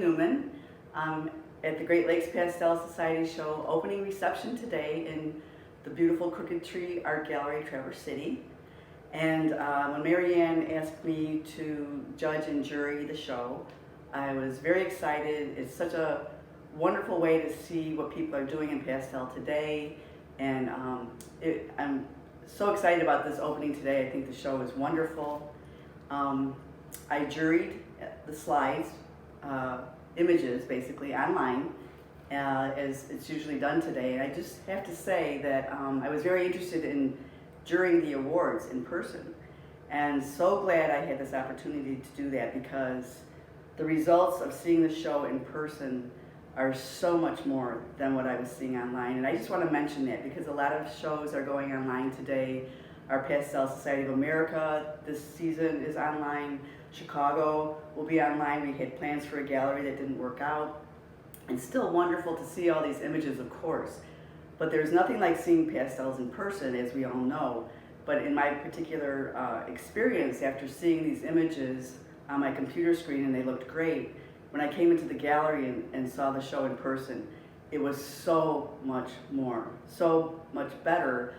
Newman. At the Great Lakes Pastel Society show opening reception today in the beautiful Crooked Tree Art Gallery, Traverse City. And when Marianne asked me to judge and jury the show, I was very excited. It's such a wonderful way to see what people are doing in pastel today. And I'm so excited about this opening today. I think the show is wonderful. I juried the slides, images basically online, as it's usually done today. And I just have to say that I was very interested in jurying the awards in person. And so glad I had this opportunity to do that, because the results of seeing the show in person are so much more than what I was seeing online. And I just want to mention that because a lot of shows are going online today. Our Pastel Society of America this season is online. Chicago will be online. We had plans for a gallery that didn't work out. It's still wonderful to see all these images, of course, but there's nothing like seeing pastels in person, as we all know. But in my particular experience, after seeing these images on my computer screen, and they looked great, when I came into the gallery and saw the show in person, it was so much more, so much better.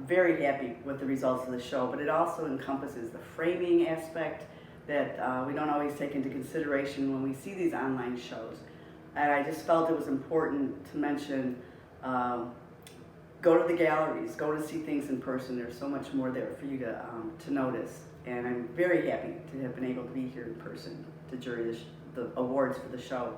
Very happy with the results of the show, but it also encompasses the framing aspect that we don't always take into consideration when we see these online shows. And I just felt it was important to mention, go to the galleries, go to see things in person. There's so much more there for you to notice. And I'm very happy to have been able to be here in person to jury the awards for the show.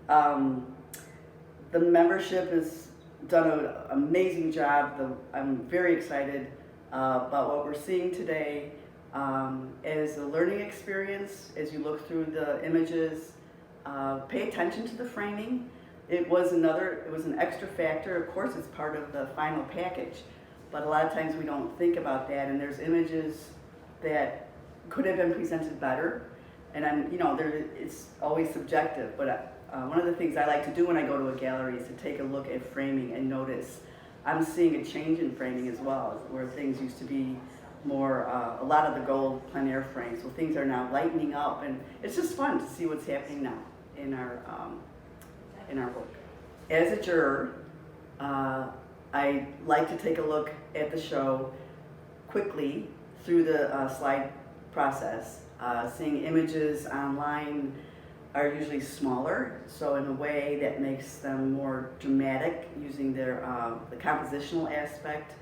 The membership has done an amazing job. I'm very excited about what we're seeing today as a learning experience. As you look through the images, pay attention to the framing. It was an extra factor. Of course, it's part of the final package, but a lot of times we don't think about that, and there's images that could have been presented better. And it's always subjective, but one of the things I like to do when I go to a gallery is to take a look at framing and notice I'm seeing a change in framing as well, where things used to be more, a lot of the gold plein air frames, so things are now lightening up, and it's just fun to see what's happening now in our work. As a juror, I like to take a look at the show quickly through the slide process. Seeing images online are usually smaller, so in a way that makes them more dramatic, using their the compositional aspect,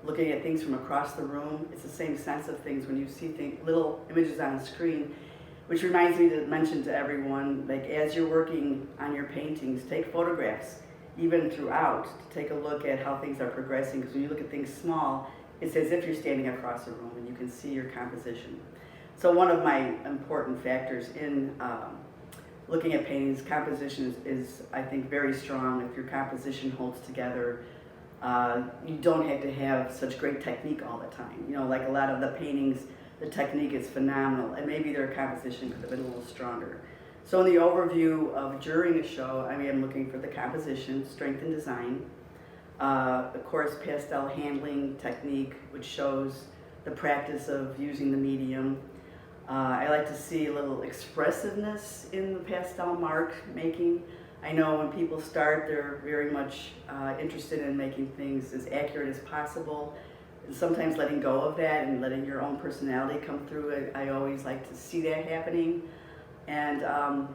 looking at things from across the room. It's the same sense of things when you see little images on a screen, which reminds me to mention to everyone, like as you're working on your paintings, take photographs, even throughout, to take a look at how things are progressing, because when you look at things small, it's as if you're standing across the room and you can see your composition. So one of my important factors in looking at paintings, composition is, I think, very strong. If your composition holds together, you don't have to have such great technique all the time. You know, like a lot of the paintings, the technique is phenomenal, and maybe their composition could have been a little stronger. So in the overview of jurying a show, I am looking for the composition, strength and design, of course, pastel handling technique, which shows the practice of using the medium. I like to see a little expressiveness in the pastel mark making. I know when people start, they're very much interested in making things as accurate as possible, and sometimes letting go of that and letting your own personality come through. I always like to see that happening. And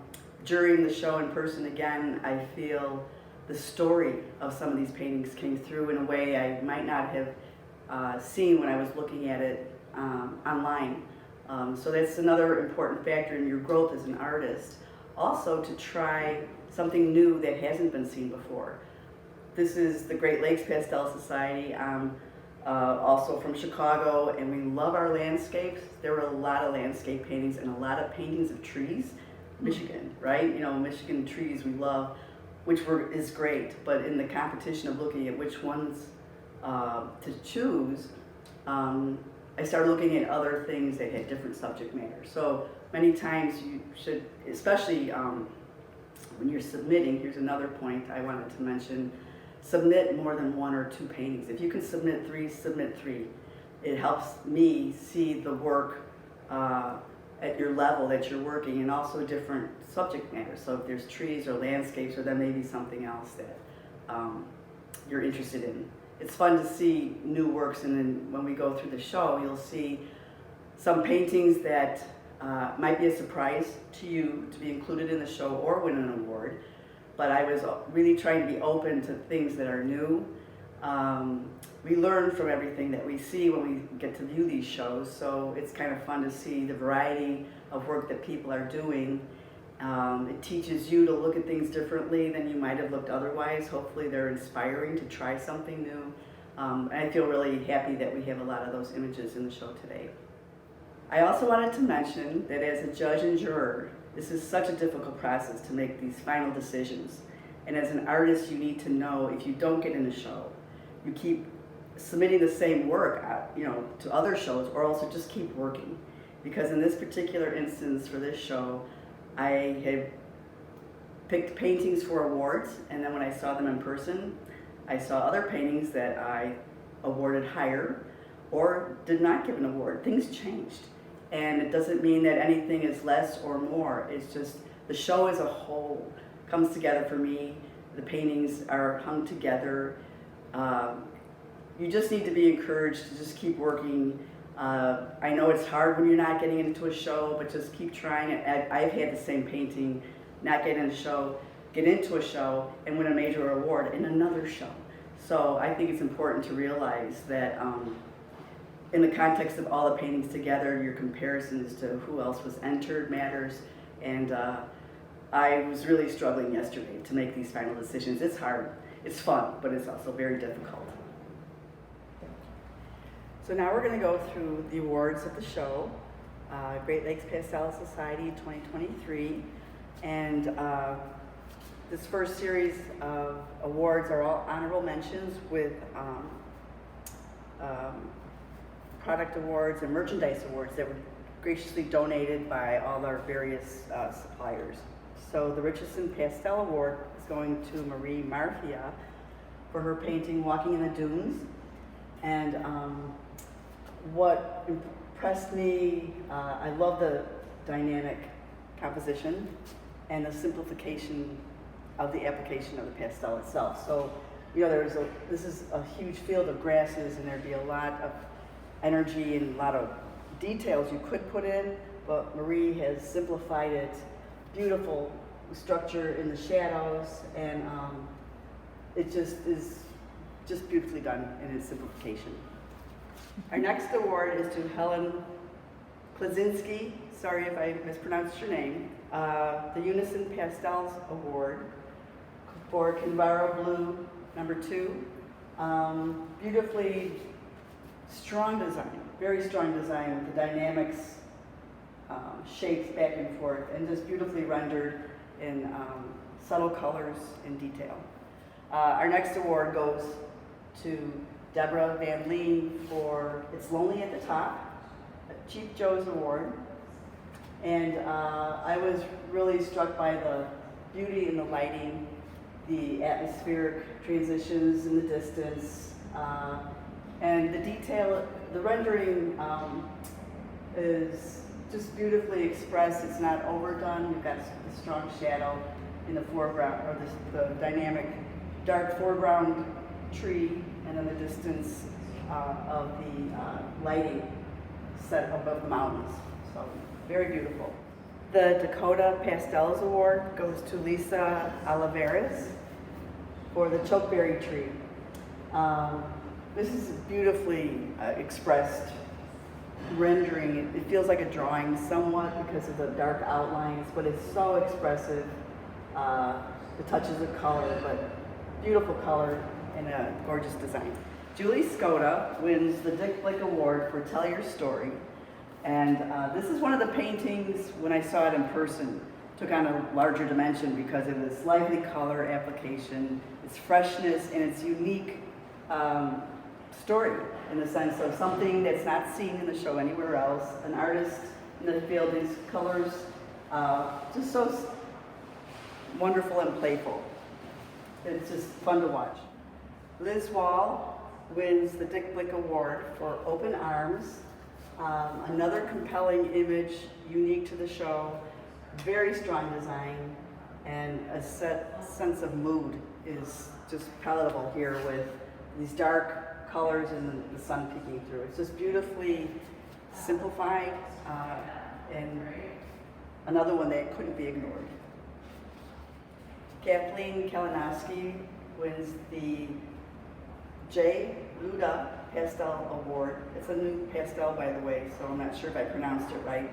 during the show in person, again, I feel the story of some of these paintings came through in a way I might not have seen when I was looking at it online. So that's another important factor in your growth as an artist. Also to try something new that hasn't been seen before. This is the Great Lakes Pastel Society. I'm also from Chicago, and we love our landscapes. There were a lot of landscape paintings and a lot of paintings of trees. Michigan, right? You know, Michigan trees we love, which is great, but in the competition of looking at which ones to choose, I started looking at other things that had different subject matter. So many times you should, especially when you're submitting, here's another point I wanted to mention, submit more than 1 or 2 paintings. If you can submit 3, submit 3. It helps me see the work at your level that you're working, and also different subject matter. So if there's trees or landscapes, or then maybe something else that you're interested in. It's fun to see new works, and then when we go through the show, you'll see some paintings that might be a surprise to you to be included in the show or win an award. But I was really trying to be open to things that are new. We learn from everything that we see when we get to view these shows, so it's kind of fun to see the variety of work that people are doing. It teaches you to look at things differently than you might have looked otherwise. Hopefully they're inspiring to try something new. And I feel really happy that we have a lot of those images in the show today. I also wanted to mention that as a judge and juror, this is such a difficult process to make these final decisions. And as an artist, you need to know if you don't get in a show, you keep submitting the same work to other shows, or also just keep working. Because in this particular instance for this show, I had picked paintings for awards, and then when I saw them in person, I saw other paintings that I awarded higher or did not give an award. Things changed. And it doesn't mean that anything is less or more. It's just the show as a whole comes together for me. The paintings are hung together. You just need to be encouraged to just keep working. I know it's hard when you're not getting into a show, but just keep trying it. I've had the same painting, not get in a show, get into a show, and win a major award in another show. So I think it's important to realize that in the context of all the paintings together, your comparisons to who else was entered matters. And I was really struggling yesterday to make these final decisions. It's hard, it's fun, but it's also very difficult. So now we're going to go through the awards of the show, Great Lakes Pastel Society 2023. And this first series of awards are all honorable mentions with product awards and merchandise awards that were graciously donated by all our various suppliers. So the Richardson Pastel Award is going to Marie Marfia for her painting Walking in the Dunes. And what impressed me, I love the dynamic composition and the simplification of the application of the pastel itself. So, this is a huge field of grasses, and there'd be a lot of energy and a lot of details you could put in, but Marie has simplified it. Beautiful structure in the shadows, and it just is just beautifully done in its simplification. Our next award is to Helen Klaczynski, sorry if I mispronounced your name, the Unison Pastels Award for Kinvara Blue #2. Beautifully strong design, very strong design with the dynamics, shapes back and forth, and just beautifully rendered in subtle colors and detail. Our next award goes to Deborah Van Leen for It's Lonely at the Top, a Chief Joe's Award. And I was really struck by the beauty in the lighting, the atmospheric transitions in the distance, and the detail. The rendering is just beautifully expressed. It's not overdone. You've got the strong shadow in the foreground, or the dynamic dark foreground tree, and then the distance of the lighting set above the mountains. So very beautiful. The Dakota Pastels Award goes to Lisa Olivares for the chokeberry tree. This is beautifully expressed rendering. It feels like a drawing somewhat because of the dark outlines, but it's so expressive. The touches of color, but beautiful color and a gorgeous design. Julie Skoda wins the Dick Blick Award for Tell Your Story. And this is one of the paintings, when I saw it in person, took on a larger dimension because of its lively color application, its freshness, and its unique story in the sense of something that's not seen in the show anywhere else. An artist in the field, these colors, just so wonderful and playful. It's just fun to watch. Liz Wall wins the Dick Blick Award for Open Arms Another compelling image, unique to the show, very strong design, and a sense of mood is just palatable here with these dark colors and the sun peeking through. It's just beautifully simplified, and another one that couldn't be ignored. Kathleen Newman wins the Luda Pastel Award. It's a new pastel, by the way, so I'm not sure if I pronounced it right.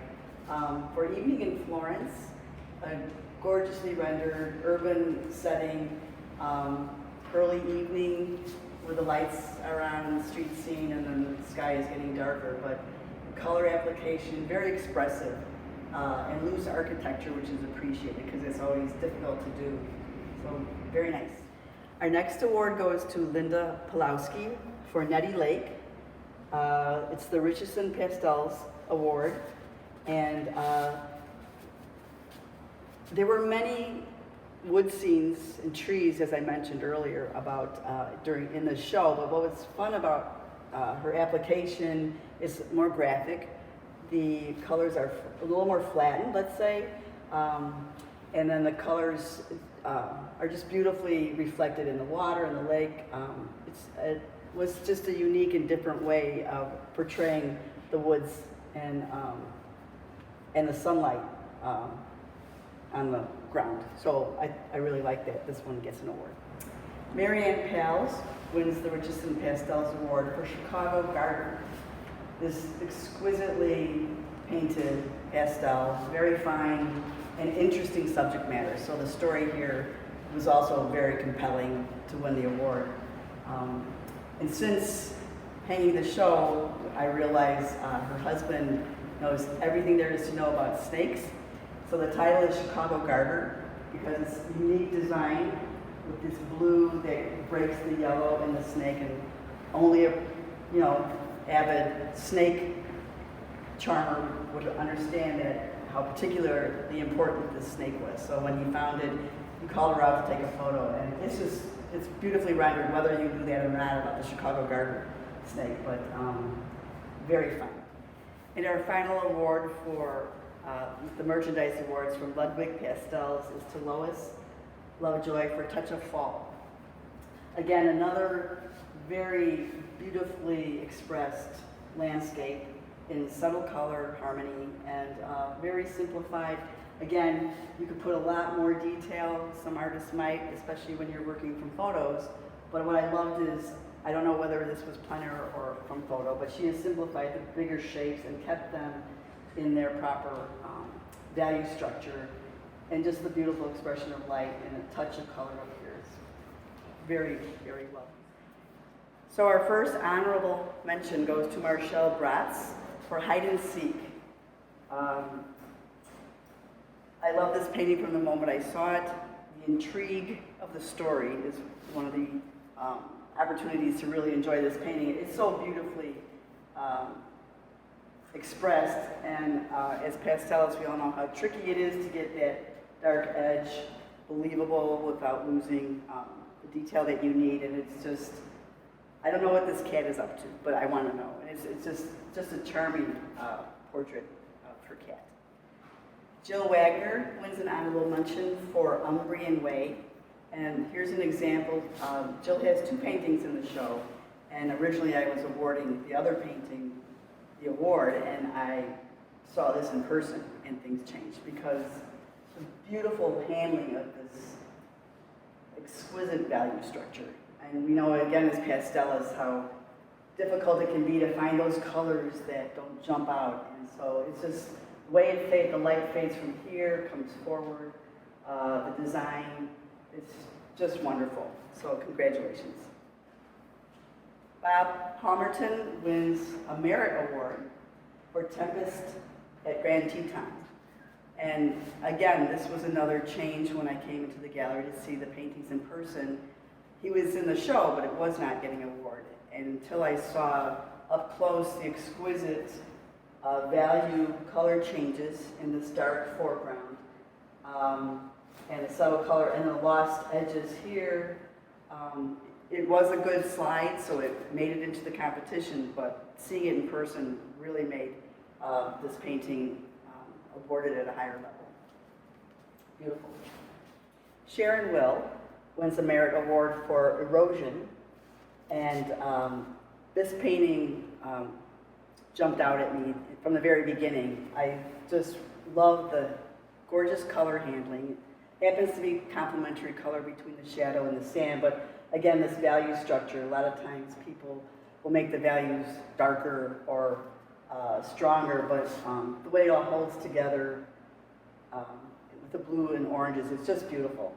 For Evening in Florence, a gorgeously rendered urban setting, early evening where the lights are on the street scene and then the sky is getting darker, but the color application, very expressive, and loose architecture, which is appreciated because it's always difficult to do. So very nice. Our next award goes to Linda Pulowski for Nettie Lake. It's the Richardson Pastels Award, and there were many wood scenes and trees, as I mentioned earlier, about in the show. But what was fun about her application is more graphic. The colors are a little more flattened, let's say, and then the colors are just beautifully reflected in the water and the lake. It was just a unique and different way of portraying the woods and the sunlight on the ground. So I really like that. This one gets an award. Marianne Pals wins the Richardson Pastels Award for Chicago Garden. This exquisitely painted pastel, very fine and interesting subject matter. So the story here was also very compelling to win the award. And since hanging the show, I realized her husband knows everything there is to know about snakes. So the title is Chicago Garter because it's unique design with this blue that breaks the yellow and the snake, and only a avid snake charmer would understand that how particularly important this snake was. So when he found it, he called her out to take a photo, and it's beautifully rendered, whether you knew that or not about the Chicago Garter snake, but very fun. And our final award for the merchandise awards from Ludwig Pastels is to Lois Lovejoy for Touch of Fall. Again, another very beautifully expressed landscape in subtle color, harmony, and very simplified. Again, you could put a lot more detail, some artists might, especially when you're working from photos, but what I loved is, I don't know whether this was plein air or from photo, but she has simplified the bigger shapes and kept them in their proper value structure, and just the beautiful expression of light and a touch of color up here is very, very well. So our first honorable mention goes to Marcel Bratz for Hide and Seek. I love this painting from the moment I saw it. The intrigue of the story is one of the opportunities to really enjoy this painting. It's so beautifully expressed, and as pastels, we all know how tricky it is to get that dark edge believable without losing the detail that you need, and it's just, I don't know what this cat is up to, but I want to know. And it's just a charming portrait of her cat. Jill Wagner wins an honorable mention for Umbrian Way, and here's an example. Jill has two paintings in the show, and originally I was awarding the other painting the award, and I saw this in person, and things changed because the beautiful handling of this exquisite value structure. And we know, again, as pastelists, how difficult it can be to find those colors that don't jump out. And so it's just the way it fades, the light fades from here, comes forward, the design, it's just wonderful. So congratulations. Bob Palmerton wins a Merit Award for Tempest at Grand Teton. And again, this was another change when I came into the gallery to see the paintings in person. He was in the show, but it was not getting an award. And until I saw up close the exquisite value color changes in this dark foreground, and the subtle color and the lost edges here, it was a good slide, so it made it into the competition, but seeing it in person really made this painting awarded at a higher level. Beautiful. Sharon Will wins the Merit Award for Erosion, and this painting jumped out at me from the very beginning. I just love the gorgeous color handling. It happens to be complementary color between the shadow and the sand, but again, this value structure, a lot of times people will make the values darker or stronger, but the way it all holds together with the blue and oranges, it's just beautiful.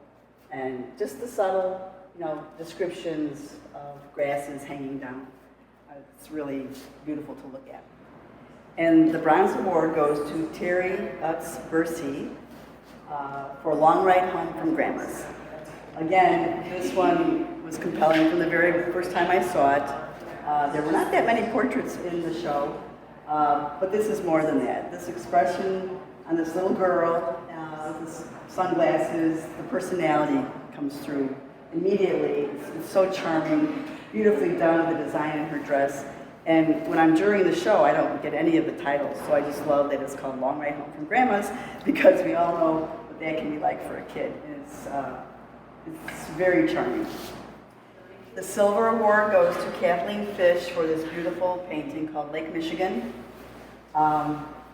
And just the subtle, descriptions of grasses hanging down. It's really beautiful to look at. And the bronze award goes to Terry Utz-Bursey for Long Ride Home from Grandma's. Again, this one was compelling from the very first time I saw it. There were not that many portraits in the show, but this is more than that. This expression on this little girl, the sunglasses, the personality comes through immediately. It's so charming, beautifully done, the design in her dress. And when I'm jurying the show, I don't get any of the titles, so I just love that it's called Long Ride Home from Grandma's, because we all know what that can be like for a kid. And it's very charming. The silver award goes to Kathleen Fish for this beautiful painting called Lake Michigan.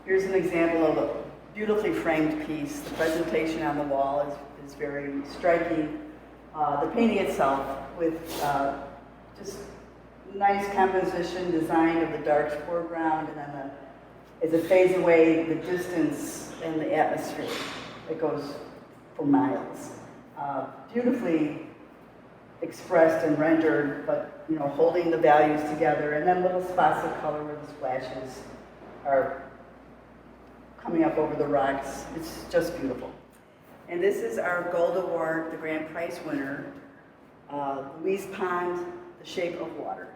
Here's an example of a beautifully framed piece. The presentation on the wall is very striking. The painting itself with just nice composition, design of the dark foreground, and then as it fades away, the distance and the atmosphere. It goes for miles. Beautifully expressed and rendered, but holding the values together, and then little spots of color where the splashes are coming up over the rocks. It's just beautiful. And this is our Gold Award, the grand prize winner, Louise Pond, The Shape of Water.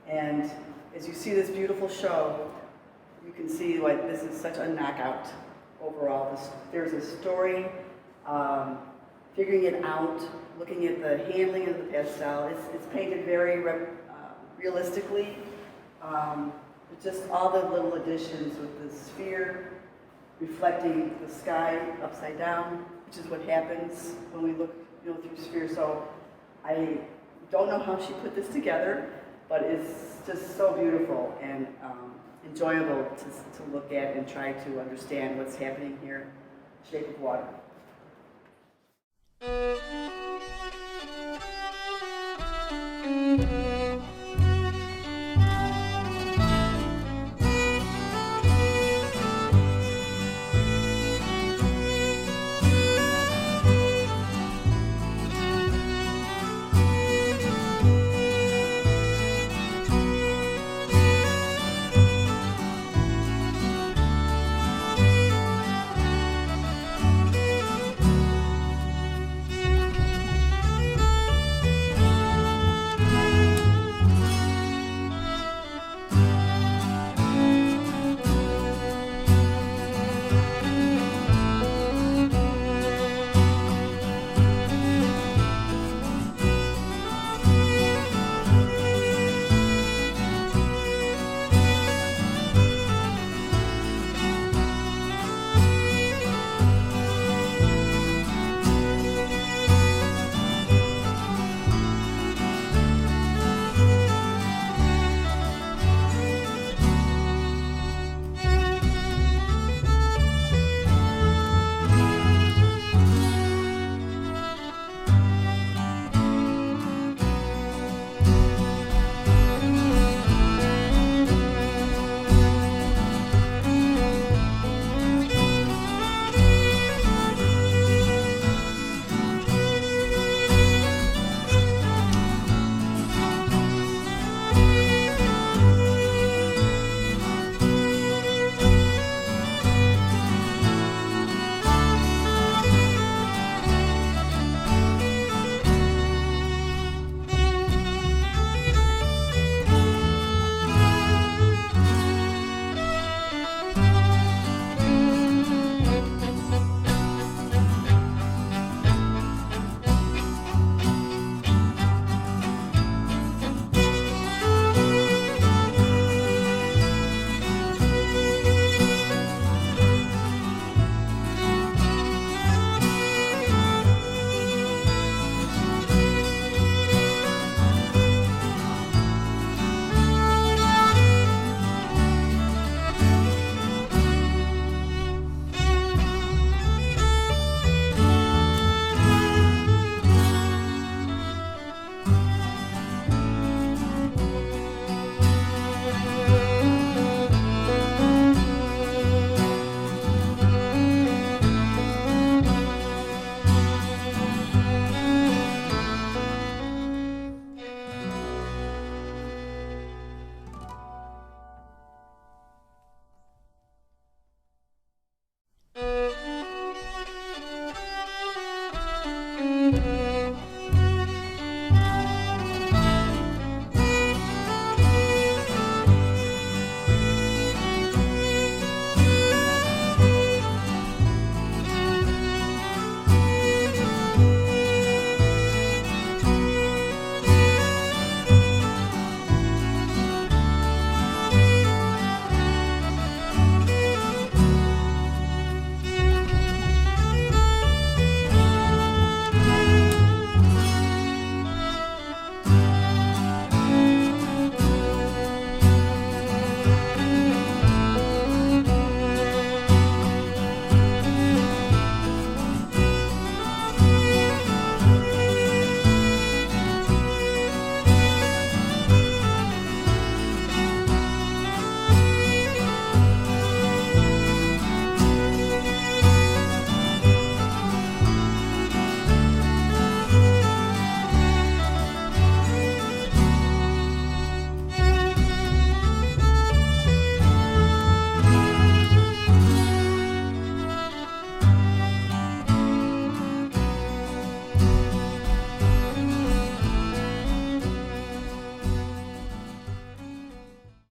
And as you see this beautiful show, you can see why this is such a knockout overall. There's a story, figuring it out, looking at the handling of the pastel. It's painted very realistically. Just all the little additions with the sphere reflecting the sky upside down, which is what happens when we look through sphere. So I don't know how she put this together, but it's just so beautiful and enjoyable to look at and try to understand what's happening here, Shape of Water.